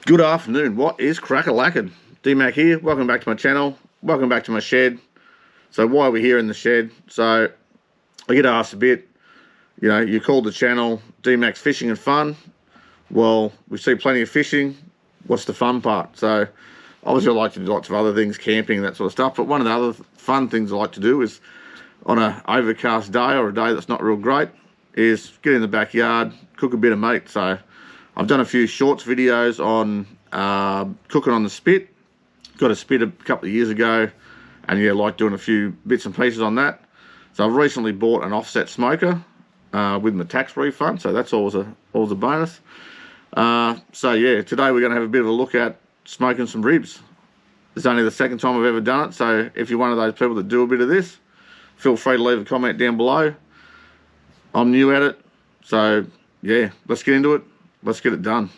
Good afternoon. What is crack-a-lackin'? D-Mac here. Welcome back to my channel. Welcome back to my shed. So why are we here in the shed? So I get asked a bit, you know, you called the channel D-Mac's Fishing and Fun. Well, we see plenty of fishing. What's the fun part? So obviously I like to do lots of other things, camping, that sort of stuff. But one of the other fun things I like to do is on an overcast day or a day that's not real great is get in the backyard, cook a bit of meat. So I've done a few shorts videos on cooking on the spit. Got a spit a couple of years ago, and yeah, like doing a few bits and pieces on that. So I've recently bought an offset smoker with my tax refund, so that's always a bonus. So yeah, today we're going to have a bit of a look at smoking some ribs. It's only the second time I've ever done it, so if you're one of those people that do a bit of this, feel free to leave a comment down below. I'm new at it, so yeah, let's get into it. Let's get it done.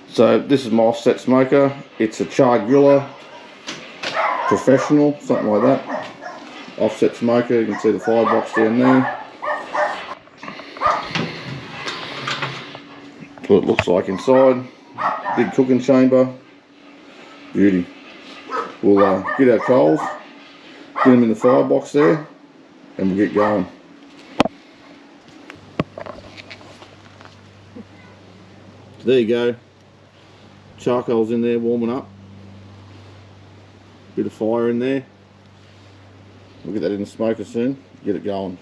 So this is my offset smoker. It's a Char Griller Professional, something like that. Offset smoker, you can see the firebox down there. What it looks like inside. Big cooking chamber. Beauty. We'll get our coals, get them in the firebox there, and we'll get going. There you go. Charcoal's in there warming up. Bit of fire in there. We'll get that in the smoker soon, get it going.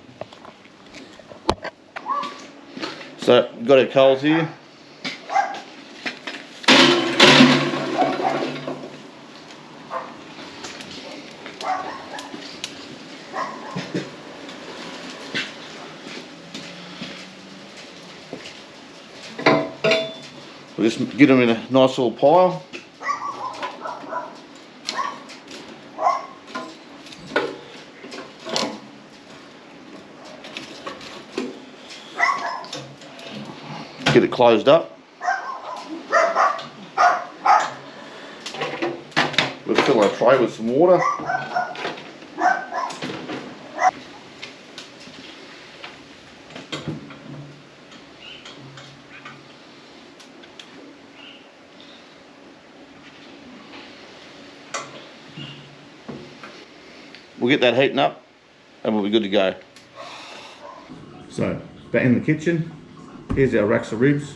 So, we've got our coals here. We'll just get them in a nice little pile. Get it closed up. We'll fill our tray with some water. We'll get that heating up and we'll be good to go. So, back in the kitchen, here's our racks of ribs.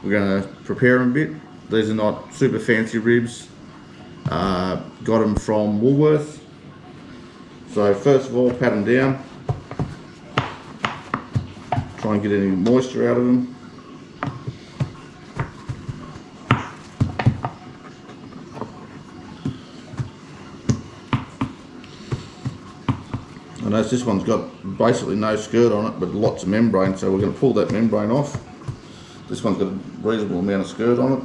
We're going to prepare them a bit. These are not super fancy ribs. Got them from Woolworths. So first of all, pat them down. Try and get any moisture out of them. I notice this one's got basically no skirt on it, but lots of membrane, so we're going to pull that membrane off. This one's got a reasonable amount of skirt on it.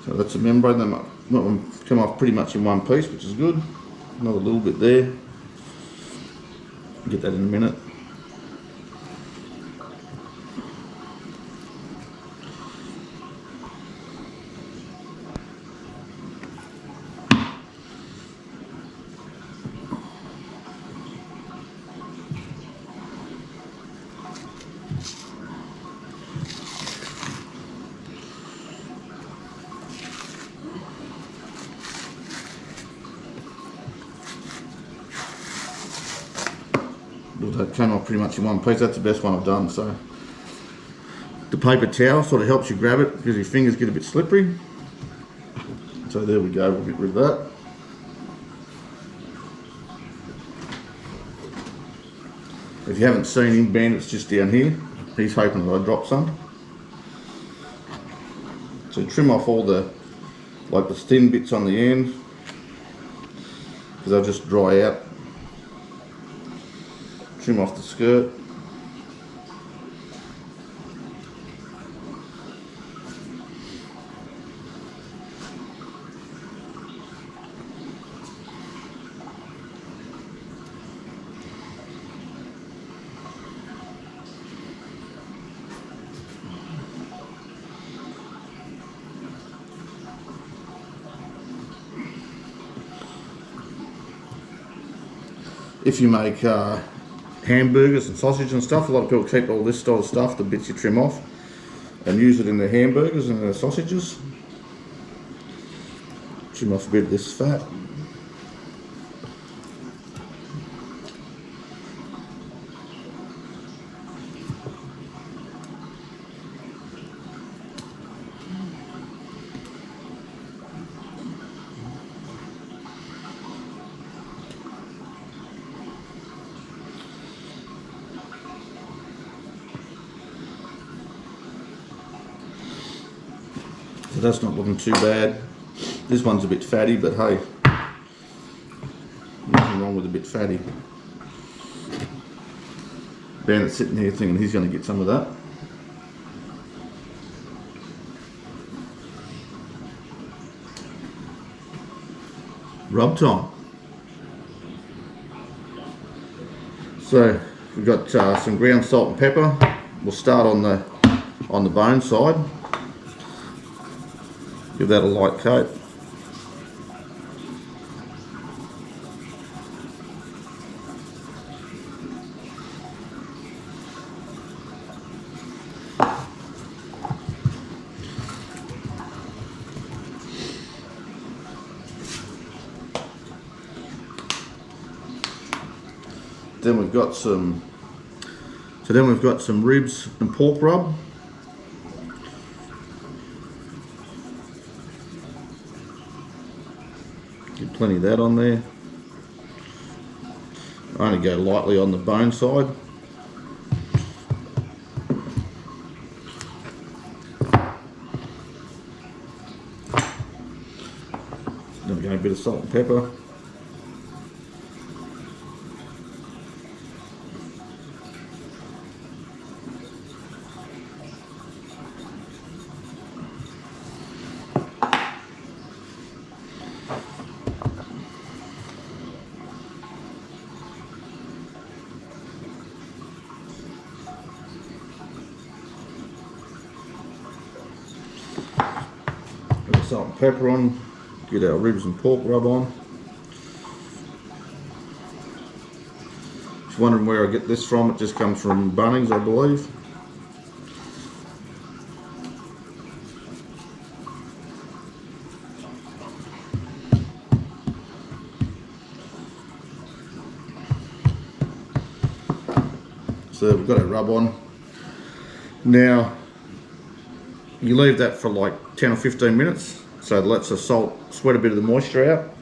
So that's the membrane. They might come off pretty much in one piece, which is good. Another little bit there. Get that in a minute. That came off pretty much in one piece. That's the best one I've done. So the paper towel sort of helps you grab it because your fingers get a bit slippery. So there we go, we'll get rid of that. If you haven't seen him, Bandit's just down here. He's hoping that I drop some. So trim off all the, like the thin bits on the end. because they'll just dry out. Trim off the skirt. If you make hamburgers and sausage and stuff, a lot of people keep all this style of stuff, the bits you trim off, and use it in their hamburgers and their sausages. Trim off a bit of this fat. So that's not looking too bad. This one's a bit fatty, but hey, nothing wrong with a bit fatty. Bandit's sitting here thinking he's going to get some of that. Rub time. So we've got some ground salt and pepper. We'll start on the bone side. Give that a light coat. Then we've got some. So then we've got some ribs and pork rub. Get plenty of that on there. I only go lightly on the bone side. Then we're going a bit of salt and pepper. Salt and pepper on, get our ribs and pork rub on. Just wondering where I get this from, it just comes from Bunnings, I believe. So we've got our rub on. Now, you leave that for like 10 or 15 minutes, so it lets the salt sweat a bit of the moisture out,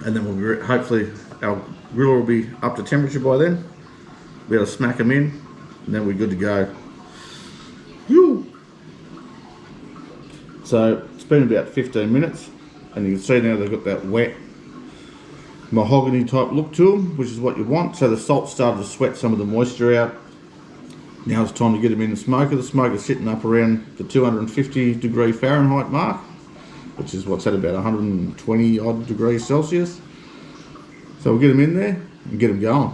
and then we'll hopefully our griller will be up to temperature by then. We'll be able to smack them in, and then we're good to go. Woo! So it's been about 15 minutes, and you can see now they've got that wet mahogany type look to them, which is what you want. So the salt started to sweat some of the moisture out. Now it's time to get them in the smoker. The smoker's sitting up around the 250 degree Fahrenheit mark, which is what's at about 120 odd degrees Celsius. So we'll get them in there and get them going.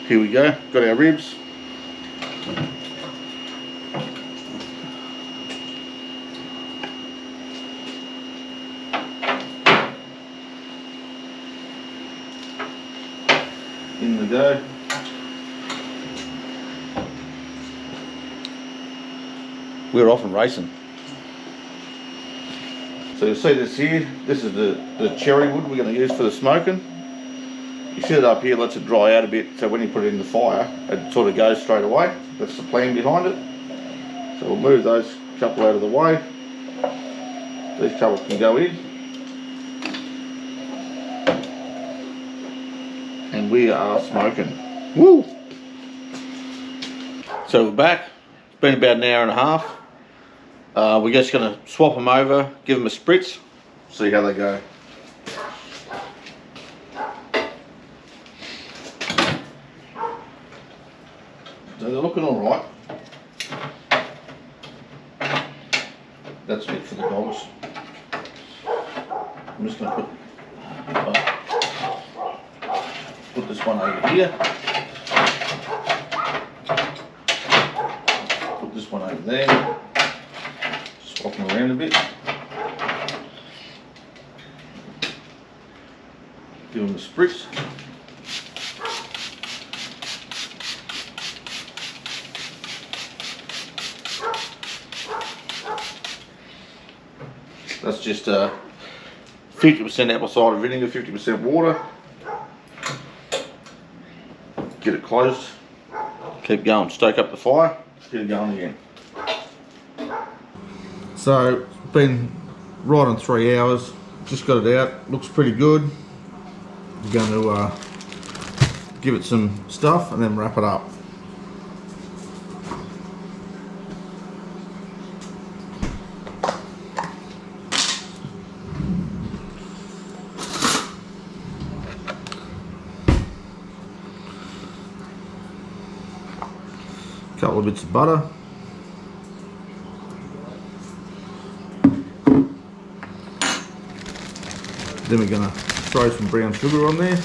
Here we go, got our ribs. In the go. We're off and racing. So you'll see this here, this is the cherry wood we're going to use for the smoking. You set it up here, lets it dry out a bit, so when you put it in the fire, it sort of goes straight away. That's the plan behind it. So we'll move those couple out of the way. These couple can go in. And we are smoking. Woo! So we're back. It's been about an hour and a half. We're just going to swap them over, give them a spritz, see how they go. So they're looking all right. That's it for the dogs. I'm just going to put this one over here. Put this one over there. Swap them around a bit. Give them a spritz. That's just 50% apple cider vinegar, 50% water. Get it closed. Keep going. Stoke up the fire. Get it going again. So it's been right on 3 hours. Just got it out. Looks pretty good. We're going to give it some stuff and then wrap it up. Couple of bits of butter. Then we're going to throw some brown sugar on there.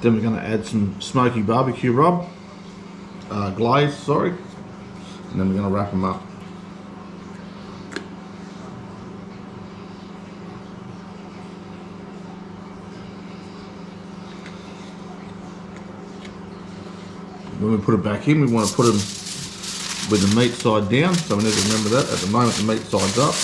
Then we're going to add some smoky barbecue rub, glaze, sorry, and then we're going to wrap them up. When we put it back in, we want to put them with the meat side down, so we need to remember that. At the moment the meat side's up.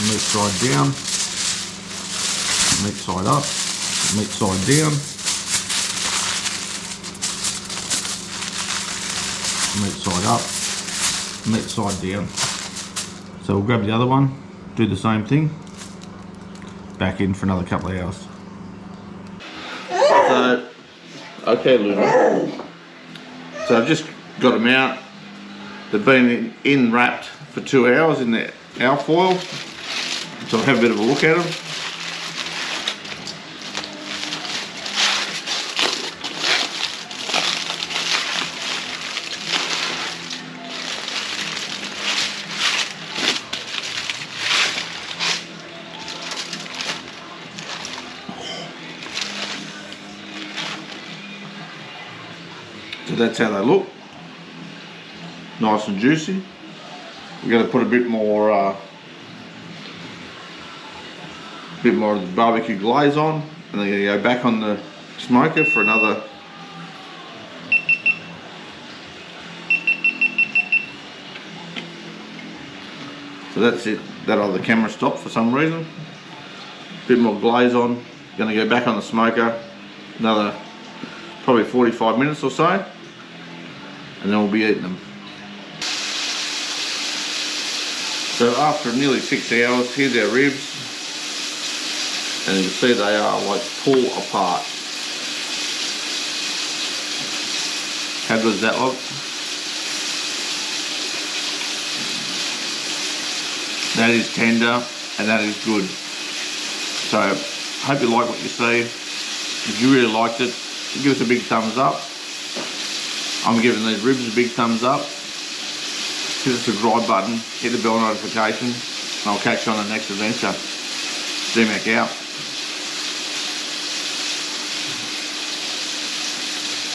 Meat side down, meat side up, meat side down, meat side up, meat side down. So we'll grab the other one, do the same thing, back in for another couple of hours. Okay Luna, so I've just got them out. They've been in wrapped for 2 hours in the alfoil. So I'll have a bit of a look at them. So that's how they look. Nice and juicy. We're going to put a bit more of the barbecue glaze on, and then going to go back on the smoker for another so that's it. That other camera stopped for some reason. Bit more glaze on. Going to go back on the smoker another probably 45 minutes or so, and then we'll be eating them. So after nearly 6 hours, here's our ribs. And you can see they are like pull apart. How good does that look? That is tender and that is good. So I hope you like what you see. If you really liked it, give us a big thumbs up. I'm giving these ribs a big thumbs up. Hit the subscribe button, hit the bell notification, and I'll catch you on the next adventure. D-Mac out.